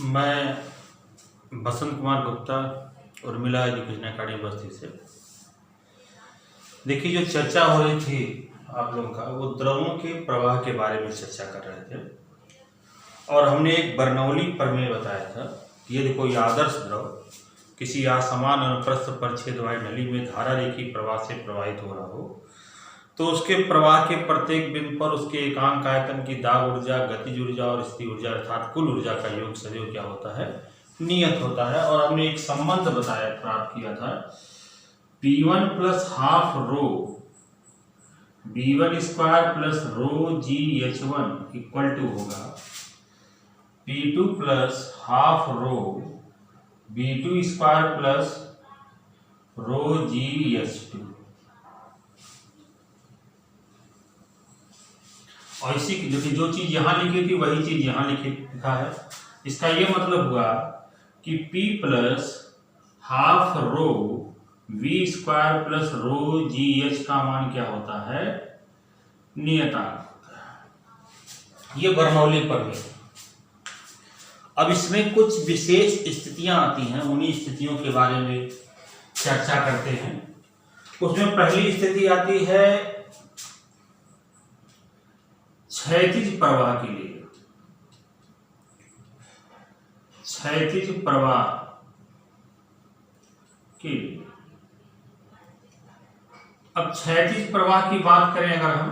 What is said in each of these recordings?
मैं Basant Kumar Gupta Urmila education academy बस्ती से। देखिए, जो चर्चा हो रही थी आप लोगों का, वो द्रवों के प्रवाह के बारे में चर्चा कर रहे थे और हमने एक बर्नौली प्रमेय बताया था कि यदि कोई आदर्श द्रव किसी असमान अनुप्रस्थ परिच्छेद वाली नली में धारा रेखीय प्रवाह से प्रवाहित हो रहा हो तो उसके प्रवाह के प्रत्येक बिंदु पर उसके एकांक आयतन की दाब ऊर्जा, गतिज ऊर्जा और स्थिर ऊर्जा अर्थात कुल ऊर्जा का योग सदैव क्या होता है, नियत होता है। और हमने एक संबंध बताया, प्राप्त किया था, P1 plus half rho B1 square plus rho GH1 equal to होगा P2 plus half rho B2 square plus rho GH2। और इसी की जो चीज यहां लिखी थी वही चीज यहां लिखा है। इसका ये मतलब हुआ कि P प्लस हाफ रो V स्क्वायर प्लस रो GH का मान क्या होता है, नियतांक होता है। ये बर्नौली प्रमेय। अब इसमें कुछ विशेष स्थितियां आती हैं, उन्हीं स्थितियों के बारे में चर्चा करते हैं। उसमें पहली स्थिति आती है क्षैतिज प्रवाह के लिए। क्षैतिज प्रवाह के लिए, अब क्षैतिज प्रवाह की बात करें अगर हम,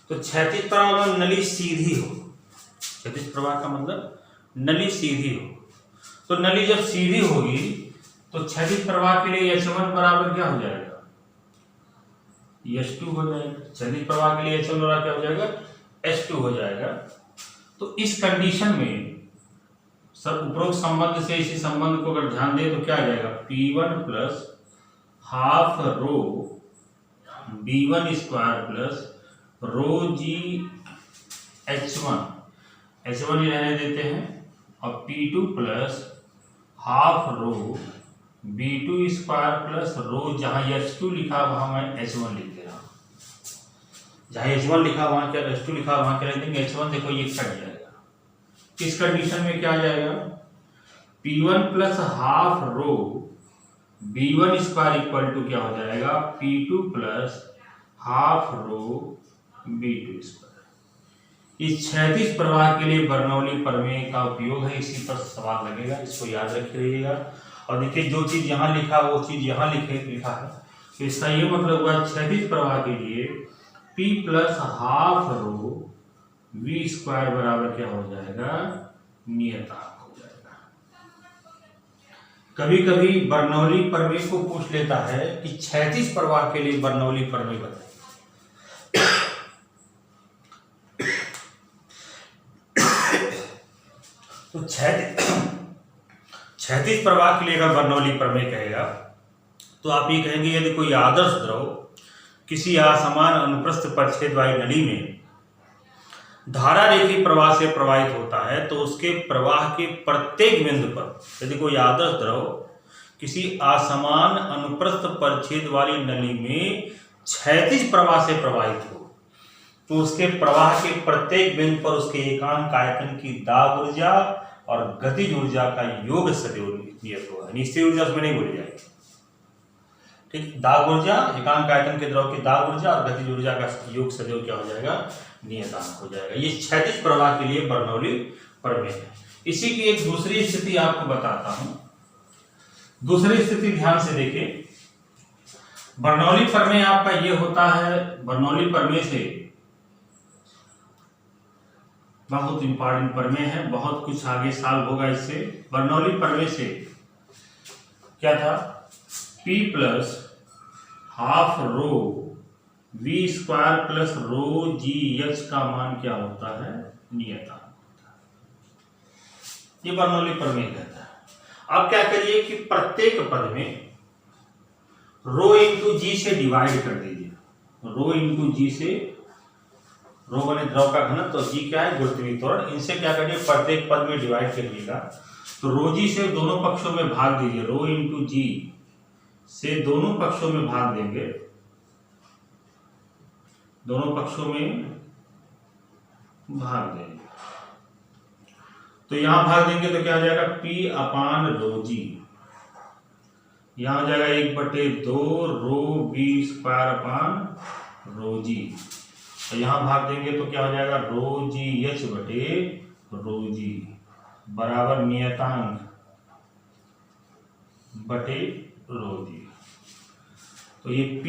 तो क्षैतिज प्रवाह में नली सीधी हो। क्षैतिज प्रवाह का मतलब नली सीधी हो। तो नली जब सीधी होगी तो क्षैतिज प्रवाह के लिए H1 बराबर क्या हो जाएगा, H2 हो जाएगा। क्षैतिज प्रवाह के लिए H1 बराबर क्या हो जाएगा, H2 हो जाएगा। तो इस कंडीशन में सब उपरोक्त संबंध से इसी संबंध को अगर ध्यान दें तो क्या आ जाएगा, P1 plus half rho B1 square plus rho GH1, H1 ही रहने देते हैं, और P2 plus half rho B2 square plus रो, जहां H2 लिखा वहां मैं H1 लिख दे रहा हूं। जहां H1 लिखा वहां क्या, H2 लिखा वहां क्या लिख देंगे, H1। देखो ये कट जाएगा। किस कंडीशन में क्या आ जाएगा, P1 plus half rho B1 square equal to क्या हो जाएगा, P2 plus half rho B2 square. इस क्षैतिज प्रवाह के लिए बर्नौली प्रमेय का उपयोग है। इसी पर सवाल लगेगा, इसको याद रखिएगा। और देखिए, जो चीज यहां लिखा वो चीज यहां लिखा है। तो इसका ये मतलब हुआ क्षैतिज प्रवाह के लिए P प्लस हाफ रो V स्क्वायर बराबर क्या हो जाएगा, नियतांक हो जाएगा। कभी कभी बर्नौली प्रमेय को पूछ लेता है कि क्षैतिज प्रवाह के लिए बर्नौली प्रमेय बताइए। तो क्षैतिज प्रवाह के लिए अगर बर्नौली प्रमेय कहेगा तो आप ये कहेंगे, यदि कोई आदर्श द्रव किसी असमान अनुप्रस्थ परिच्छेद वाली नली में धारा रेखीय प्रवाह से प्रवाहित होता है तो उसके प्रवाह के प्रत्येक बिंदु पर, यदि कोई आदर्श द्रव किसी असमान अनुप्रस्थ परिच्छेद वाली नली में क्षैतिज प्रवाह से प्रवाहित हो तो उसके प्रवाह के प्रत्येक बिंदु पर उसके एकांक आयतन की दाब ऊर्जा और गतिज ऊर्जा का योग सदैव नियत होगा। निश्चित ऊर्जा उसमें नहीं बोली जाएगी, ठीक। दाब ऊर्जा, एकांक आयतन के द्रव की दाब ऊर्जा और गतिज ऊर्जा का योग सदैव क्या हो जाएगा, नियतांक हो जाएगा। ये क्षैतिज प्रवाह के लिए बर्नौली प्रमेय है। इसी की एक दूसरी स्थिति आपको बताता हूं। दूसरी स्थिति ध्यान से देखिए। बर्नौली प्रमेय आपका ये होता है, बर्नौली प्रमेय से बहुत इंपॉर्टेंट प्रमेय है, बहुत कुछ आगे साल होगा इससे। बर्नौली प्रमेय से क्या था, P प्लस हाफ रो V स्क्वायर प्लस रो GH का मान क्या होता है, नियतांक होता है। ये बर्नौली प्रमेय कहता है। अब क्या करिए कि प्रत्येक पद में रो इंटू जी से डिवाइड कर दीजिए। रो इंटू जी से, रो बने द्रव का घनत्व तो जी क्या है, गुरुत्वीय त्वरण। इनसे क्या करिए, प्रत्येक पद में डिवाइड करिएगा। तो रो जी से दोनों पक्षों में भाग दीजिए। रो इंटू जी से दोनों पक्षों में भाग देंगे, दोनों पक्षों में भाग देंगे। तो यहां भाग देंगे तो क्या हो जाएगा, P अपान रो जी, यहां हो जाएगा 1/2 रो बी स्क्वायर अपान रो जी, और यहां भाग देंगे तो क्या हो जाएगा, रो जी एच बटे रो जी बराबर नियतांक बटे रो जी। तो ये P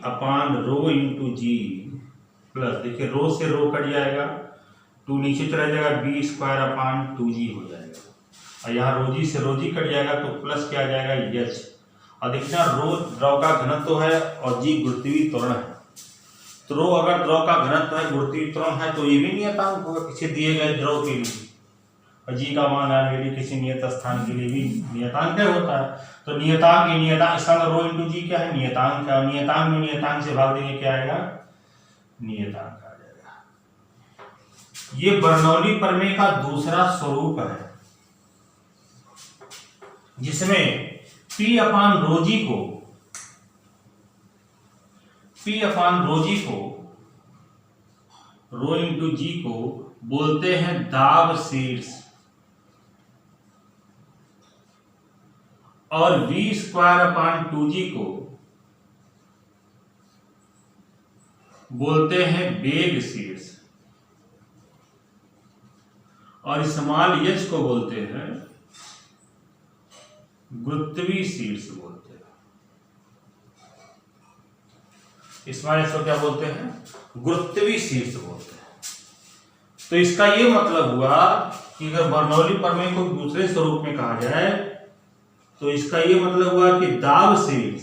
अपान रो इंटू जी प्लस, देखिए रो से रो कट जाएगा, 2 नीचे चला जाएगा, बी स्क्वायर अपान 2g हो जाएगा, और यहाँ रो जी से रो जी कट जाएगा तो प्लस क्या आ जाएगा एच, और देखना रो द्रव का घनत्व है और जी गुरुत्वीय त्वरण है, तो रो अगर द्रव का घनत्व है, गुरुत्वीय त्वरण है, तो ये भी नियतांक होगा किसी दिए गए द्रव के लिए, और जी का मान ऑलरेडी किसी नियत स्थान के लिए भी नियतांक होता है, तो नियतांक इसका रो इंटू जी क्या है, नियतांक है, और नियतांक में नियतांक से भाग देंगे क्या आएगा, नियतांक आ जाएगा। ये बर्नौली प्रमेय का दूसरा स्वरूप है जिसमें P अपान रोजी को रो इंटू जी को बोलते हैं दाब शीर्ष, और V स्क्वायर अपान 2g को बोलते हैं वेग शीर्ष, और स्मॉल h को बोलते हैं गुरुत्वीय शीर्ष बोलते हैं। स्मॉल h को क्या बोलते हैं, गुरुत्वीय शीर्ष बोलते हैं। तो इसका ये मतलब हुआ कि अगर बर्नौली प्रमेय को दूसरे स्वरूप में कहा जाए तो इसका ये मतलब हुआ कि दाब शीर्ष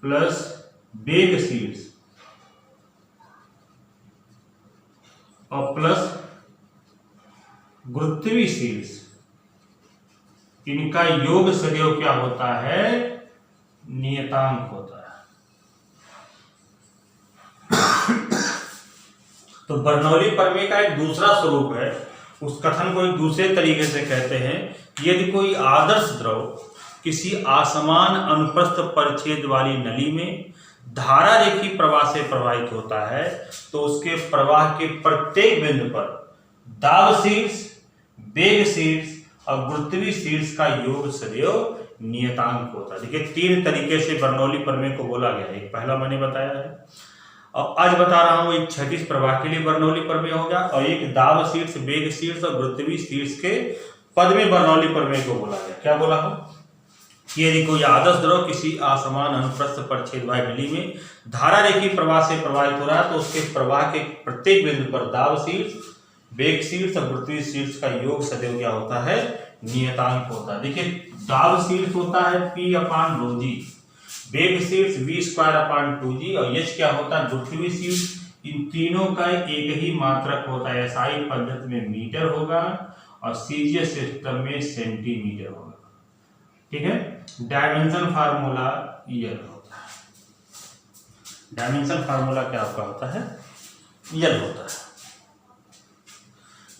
प्लस वेग शीर्ष और प्लस गुरुत्वीय शीर्ष, इनका योग सदैव क्या होता है, नियतांक होता है। तो बर्नौली प्रमेय का एक दूसरा स्वरूप है, उस कथन को एक दूसरे तरीके से कहते हैं, यदि कोई आदर्श द्रव किसी असमान अनुप्रस्थ परिच्छेद वाली नली में धारा रेखी प्रवाह से प्रवाहित होता है तो उसके प्रवाह के प्रत्येक बिंदु पर दाब शीर्ष, वेग शीर्ष और गुरुत्वीय शीर्ष का योग सदैव नियतांक होता है। देखिए 3 तरीके से बर्नौली प्रमेय को बोला गया है, एक पहला मैंने बताया है और आज बता रहा हूं, एक क्षैतिज प्रवाह के लिए बर्नौली प्रमेय हो गया, और एक दाब शीर्ष, वेग शीर्ष और गुरुत्वीय शीर्ष के पद में बर्नौली प्रमेय को बोला गया। क्या बोला हो कि यदि कोई आदर्श द्रव किसी असमान अनुप्रस्थ परिच्छेद वाली नली में धारा रेखी प्रवाह से प्रवाहित हो रहा है तो उसके प्रवाह के प्रत्येक बिंदु पर दाब शीर्ष, वेग शीर्ष और गुरुत्वीय शीर्ष का योग सदैव क्या होता है, नियतांक होता है। देखिए दाब शीर्ष होता है P अपान रो जी, वेग शीर्ष V स्क्वायर अपान 2g और H क्या होता है, गुरुत्वीय शीर्ष। इन तीनों का एक ही मात्रक होता है, SI पद्धति में मीटर होगा और CGS सिस्टम में सेंटीमीटर होगा। ठीक है, डायमेंशन फार्मूला ये होता है, डायमेंशन फार्मूला क्या आपका होता है, ये होता है।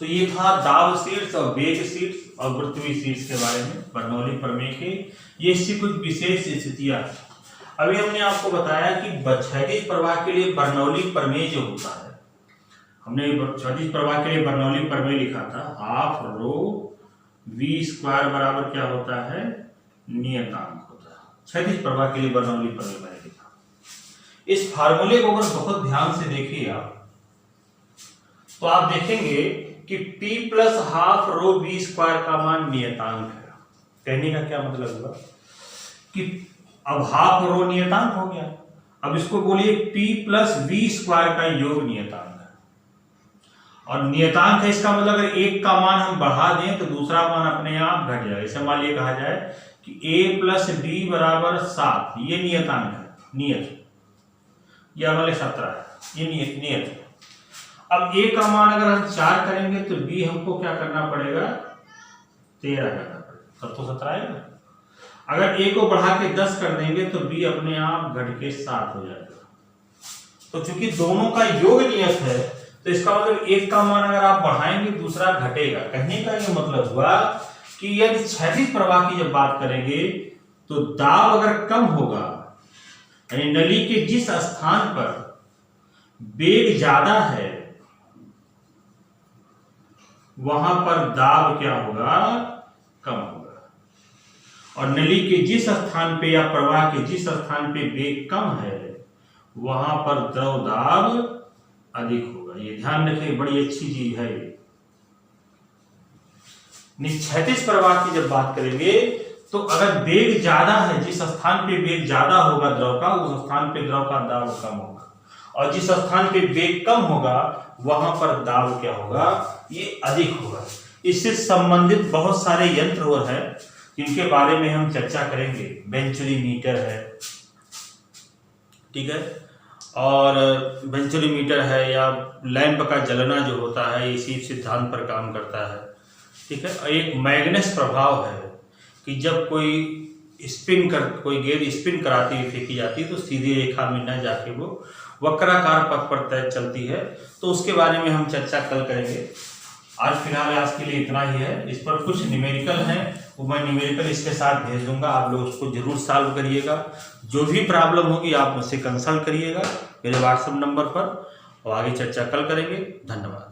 तो ये था दाब शीर्ष और वेग शीर्ष और गुरुत्वीय शीर्ष के बारे में बर्नौली प्रमेय के, ये इसकी कुछ विशेष स्थितियां। अभी हमने आपको बताया कि क्षैतिज प्रवाह के लिए बर्नौली प्रमेय जो होता है, हमने क्षैतिज प्रवाह के लिए बर्नौली प्रमेय लिखा था, हाफ रो V स्क्वायर बराबर क्या होता है, नियतांक होता है। क्षैतिज प्रवाह के लिए बर्नौली प्रमेय मैंने लिखा। इस फार्मूले को अगर बहुत ध्यान से देखिए आप, तो आप देखेंगे कि P प्लस हाफ रो V स्क्वायर का मान नियतांक है। कहने का क्या मतलब हुआ कि अब हाफ रो नियतांक हो गया, अब इसको बोलिए P प्लस V स्क्वायर का योग नियतांक है, और नियतांक है इसका मतलब अगर एक का मान हम बढ़ा दें तो दूसरा मान अपने आप घट जाएगा। जैसे मान लिया कहा जाए कि A प्लस B बराबर 7, ये नियतांक है, नियत, यह हमारे 17 है, ये नियत है। अब A का मान अगर हम 4 करेंगे तो B हमको क्या करना पड़ेगा, 13 करना पड़ेगा, तब तो 17 आएगा। अगर A को बढ़ा के 10 कर देंगे तो B अपने आप घट के 7 हो जाएगा। तो चूंकि दोनों का योग नियत है तो इसका मतलब एक का मान अगर आप बढ़ाएंगे दूसरा घटेगा। कहने का ये मतलब हुआ कि यदि क्षैतिज प्रवाह की जब बात करेंगे तो दाब अगर कम होगा, यानी नली के जिस स्थान पर वेग ज्यादा है वहां पर दाब क्या होगा, कम होगा। और नली के जिस स्थान पे या प्रवाह के जिस स्थान पे वेग कम है वहां पर द्रव दाब अधिक होगा। ये ध्यान रखें, बड़ी अच्छी चीज है। निश्चैतिज प्रवाह की जब बात करेंगे तो अगर वेग ज्यादा है, जिस स्थान पे वेग ज्यादा होगा द्रव का, उस स्थान पे द्रव का दाब कम होगा, और जिस स्थान पे वेग कम होगा वहां पर दाब क्या होगा, ये अधिक होगा। इससे संबंधित बहुत सारे यंत्र और हैं जिनके बारे में हम चर्चा करेंगे। वेंचुरीमीटर है, ठीक है, और वेंचुरीमीटर है, या लैंप का जलना जो होता है इसी सिद्धांत पर काम करता है, ठीक है। एक मैग्नेस प्रभाव है कि जब कोई गेंद स्पिन कराती हुई फेंकी जाती है तो सीधी रेखा में न जाके वो वक्राकार पथ पर तय चलती है, तो उसके बारे में हम चर्चा कल करेंगे। आज फिलहाल आज के लिए इतना ही है। इस पर कुछ न्यूमेरिकल हैं, वो मैं न्यूमेरिकल इसके साथ भेज दूंगा, आप लोग उसको जरूर सॉल्व करिएगा। जो भी प्रॉब्लम होगी आप मुझसे कंसल्ट करिएगा मेरे व्हाट्सएप नंबर पर, और आगे चर्चा कल करेंगे। धन्यवाद।